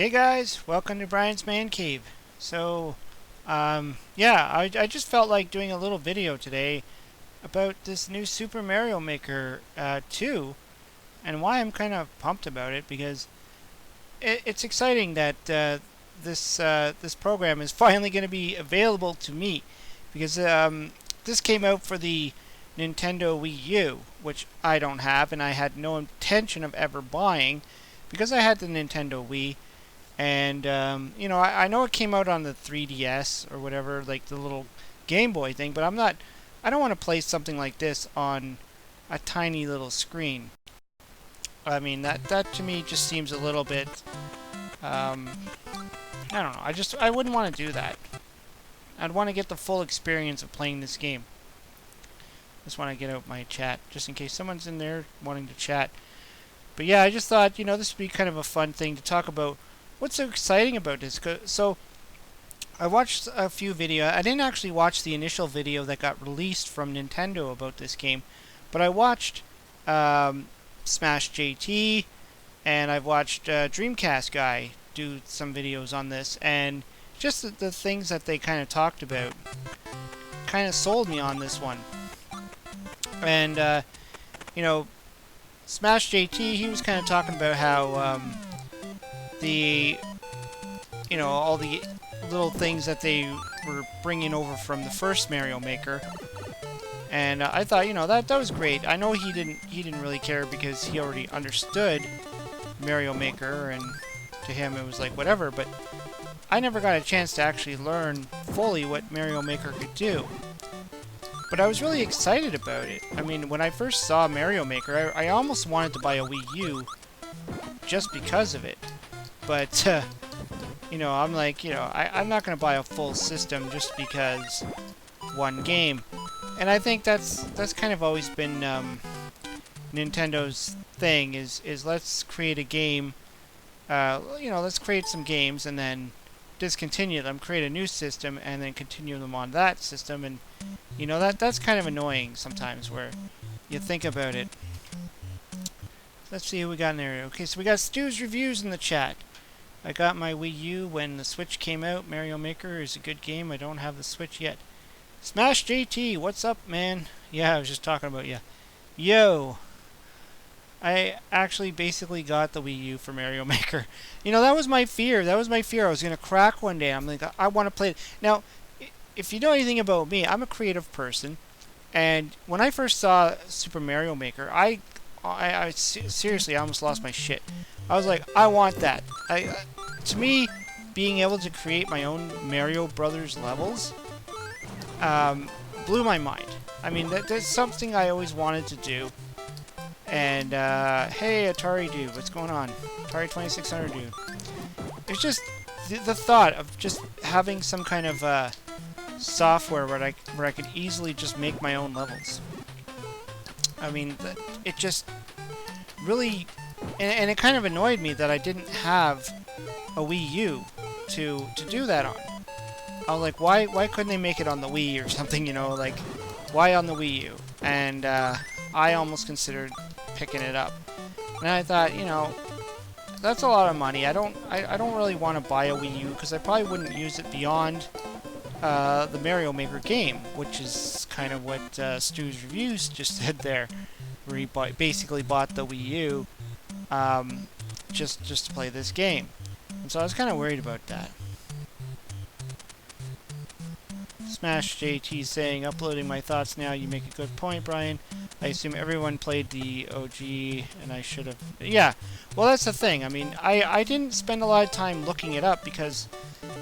Hey guys, welcome to Brian's Man Cave. Yeah, I just felt like doing a little video today about this new Super Mario Maker 2 and why I'm kind of pumped about it because it's exciting that this program is finally going to be available to me because this came out for the Nintendo Wii U, which I don't have and I had no intention of ever buying because I had the Nintendo Wii. And I know it came out on the 3DS or whatever, like the little Game Boy thing, but I don't want to play something like this on a tiny little screen. I mean, that to me just seems a little bit, I don't know. I wouldn't want to do that. I'd want to get the full experience of playing this game. Just want to get out my chat, just in case someone's in there wanting to chat. But yeah, I just thought, this would be kind of a fun thing to talk about. What's so exciting about this? So, I watched a few videos. I didn't actually watch the initial video that got released from Nintendo about this game, but I watched Smash JT, and I've watched Dreamcast Guy do some videos on this, and just the things that they kind of talked about kind of sold me on this one. And, Smash JT, he was kind of talking about how all the little things that they were bringing over from the first Mario Maker, and I thought, that was great. I know he didn't really care because he already understood Mario Maker, and to him it was like whatever. But I never got a chance to actually learn fully what Mario Maker could do. But I was really excited about it. I mean, when I first saw Mario Maker, I almost wanted to buy a Wii U just because of it. But, I'm like, I'm not going to buy a full system just because one game. And I think that's kind of always been Nintendo's thing is let's create a game, let's create some games and then discontinue them, create a new system, and then continue them on that system. And, that's kind of annoying sometimes where you think about it. Let's see who we got in there. Okay, so we got Stu's Reviews in the chat. I got my Wii U when the Switch came out. Mario Maker is a good game. I don't have the Switch yet. Smash JT, what's up, man? Yeah, I was just talking about you. Yo! I actually basically got the Wii U for Mario Maker. That was my fear. I was going to crack one day. I'm like, I want to play it. Now, if you know anything about me, I'm a creative person. And when I first saw Super Mario Maker, I seriously, I almost lost my shit. I was like, I want that. To me, being able to create my own Mario Brothers levels blew my mind. I mean, that's something I always wanted to do. And, hey, Atari dude, what's going on? Atari 2600 dude. It's just the thought of just having some kind of software where I could easily just make my own levels. I mean, it just really... And it kind of annoyed me that I didn't have a Wii U to do that on. I was like, why couldn't they make it on the Wii or something, like, why on the Wii U? And I almost considered picking it up. And I thought, that's a lot of money. I don't really want to buy a Wii U because I probably wouldn't use it beyond the Mario Maker game, which is kind of what Stu's Reviews just said there, where he basically bought the Wii U just to play this game. And so I was kind of worried about that. Smash JT saying, uploading my thoughts now, you make a good point, Brian. I assume everyone played the OG, and I should have... Yeah, well, that's the thing. I mean, I didn't spend a lot of time looking it up because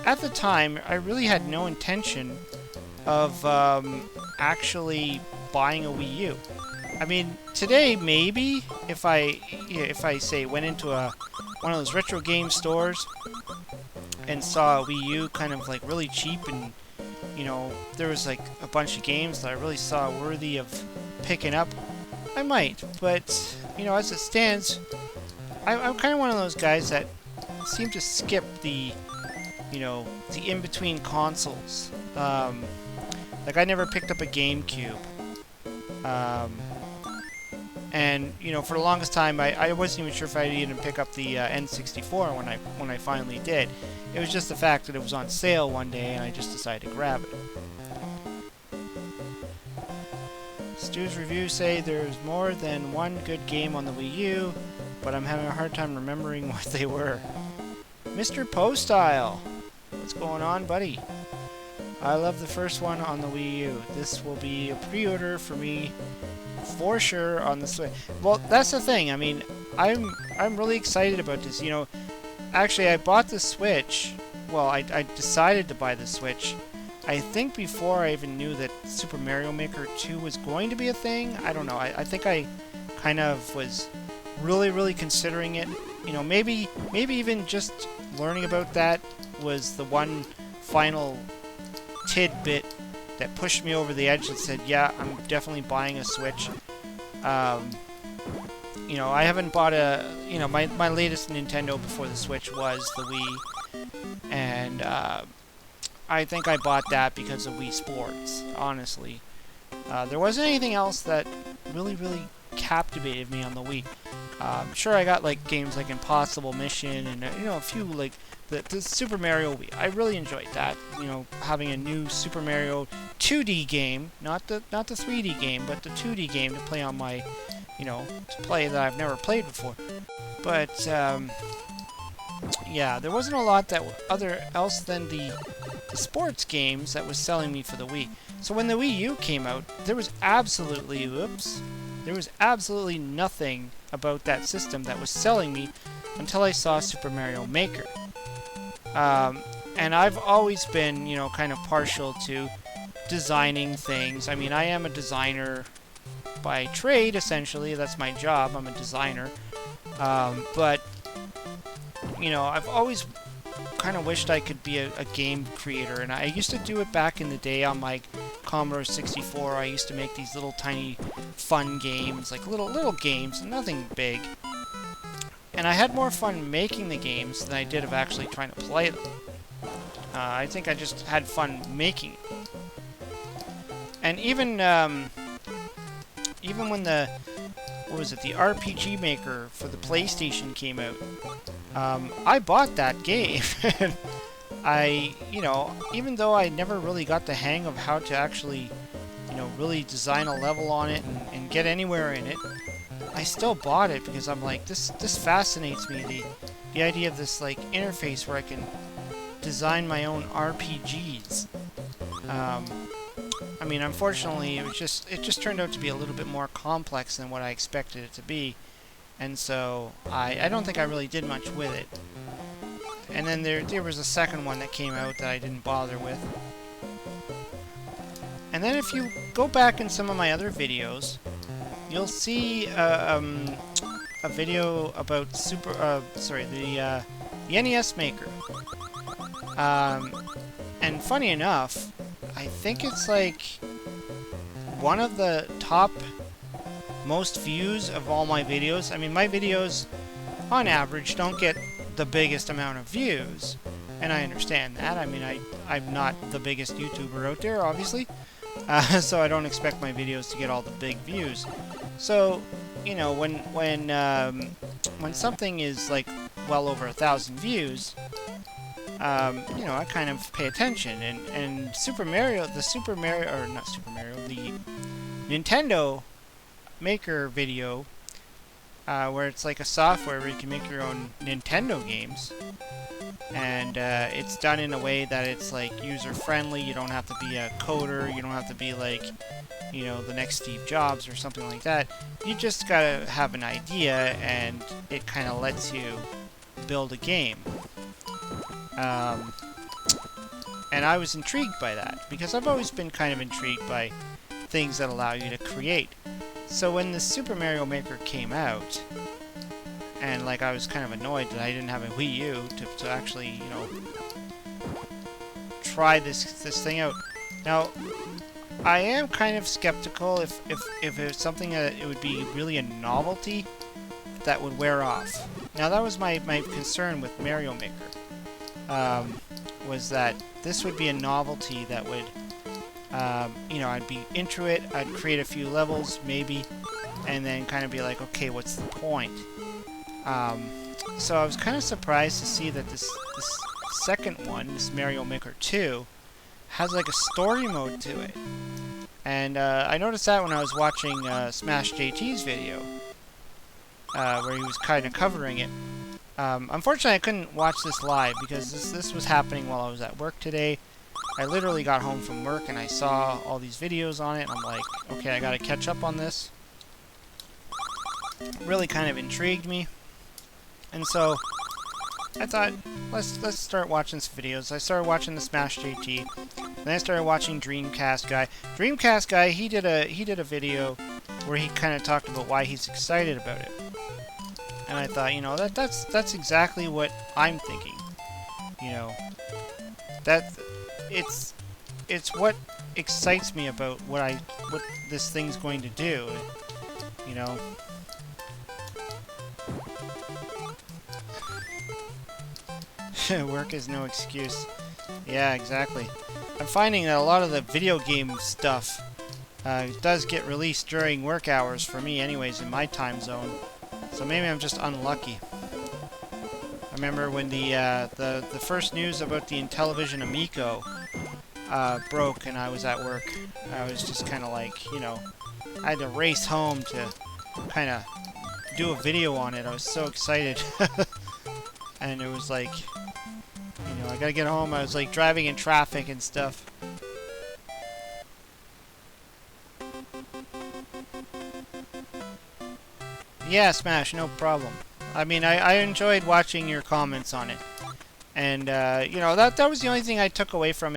at the time, I really had no intention of actually buying a Wii U. I mean, today maybe if I say went into one of those retro game stores and saw a Wii U kind of like really cheap and there was like a bunch of games that I really saw worthy of picking up, I might. But as it stands, I'm kind of one of those guys that seem to skip the the in-between consoles. Like I never picked up a GameCube. And you know, for the longest time, I wasn't even sure if I'd even pick up the N64 when I finally did. It was just the fact that it was on sale one day, and I just decided to grab it. Stu's reviews say there's more than one good game on the Wii U, but I'm having a hard time remembering what they were. Mr. Postile, what's going on, buddy? I love the first one on the Wii U. This will be a pre-order for me for sure on the Switch. Well, that's the thing. I mean, I'm really excited about this. You know, actually, I bought the Switch. Well, I decided to buy the Switch, I think before I even knew that Super Mario Maker 2 was going to be a thing. I don't know. I think I kind of was really considering it. You know, maybe even just learning about that was the one final tidbit that pushed me over the edge and said, yeah, I'm definitely buying a Switch. You know, I haven't bought a... You know, my latest Nintendo before the Switch was the Wii. And I think I bought that because of Wii Sports, honestly. There wasn't anything else that really captivated me on the Wii. Sure, I got like games like Impossible Mission and you know, a few like the Super Mario Wii. I really enjoyed that. You know, having a new Super Mario 2D game, not the 3D game, but the 2D game to play on my, you know, to play that I've never played before. But yeah, there wasn't a lot that else than the sports games that was selling me for the Wii. So when the Wii U came out, there was absolutely nothing about that system that was selling me until I saw Super Mario Maker. And I've always been, you know, kind of partial to designing things. I mean, I am a designer by trade, essentially. That's my job. I'm a designer. But, you know, I've always kind of wished I could be a game creator, and I used to do it back in the day on my Commodore 64. I used to make these little tiny fun games, like little games, nothing big. And I had more fun making the games than I did of actually trying to play them. I think I just had fun making it. And even when the the RPG Maker for the PlayStation came out, I bought that game. You know, even though I never really got the hang of how to actually, you know, really design a level on it and get anywhere in it, I still bought it because I'm like, this fascinates me, the idea of this like interface where I can design my own RPGs. I mean, unfortunately, it just turned out to be a little bit more complex than what I expected it to be, and so I don't think I really did much with it. And then there was a second one that came out that I didn't bother with. And then if you go back in some of my other videos, you'll see a video about the NES Maker. And funny enough, I think it's like one of the top most views of all my videos. I mean, my videos, on average, don't get the biggest amount of views, and I understand that. I mean, I'm not the biggest YouTuber out there, obviously, so I don't expect my videos to get all the big views. So, you know, when something is like well over 1,000 views, you know, I kind of pay attention. And the Nintendo Maker video, where it's like a software where you can make your own Nintendo games, and it's done in a way that it's like user-friendly. You don't have to be a coder, you don't have to be like, you know, the next Steve Jobs or something like that. You just gotta have an idea, and it kind of lets you build a game. And I was intrigued by that, because I've always been kind of intrigued by things that allow you to create. So when the Super Mario Maker came out, and like I was kind of annoyed that I didn't have a Wii U to actually, you know, try this thing out. Now, I am kind of skeptical if it's something that it would be really a novelty that would wear off. Now that was my concern with Mario Maker, was that this would be a novelty that would, you know, I'd be into it, I'd create a few levels, maybe, and then kind of be like, okay, what's the point? So I was kind of surprised to see that this second one, this Mario Maker 2, has like a story mode to it. And I noticed that when I was watching Smash JT's video, where he was kind of covering it. Unfortunately, I couldn't watch this live because this was happening while I was at work today. I literally got home from work and I saw all these videos on it, and I'm like, okay, I gotta catch up on this. Really kind of intrigued me. And so I thought, let's start watching some videos. I started watching the Smash JT. Then I started watching Dreamcast Guy. Dreamcast Guy, he did a video where he kind of talked about why he's excited about it. And I thought, you know, that's exactly what I'm thinking. You know, that it's what excites me about what this thing's going to do. You know. Work is no excuse. Yeah, exactly. I'm finding that a lot of the video game stuff does get released during work hours for me anyways in my time zone. So maybe I'm just unlucky. I remember when the first news about the Intellivision Amico broke and I was at work. I was just kind of like, you know, I had to race home to kind of do a video on it. I was so excited. And it was like, you know, I gotta get home. I was like driving in traffic and stuff. Yeah, Smash, no problem. I mean, I enjoyed watching your comments on it. And, you know, that was the only thing I took away from it.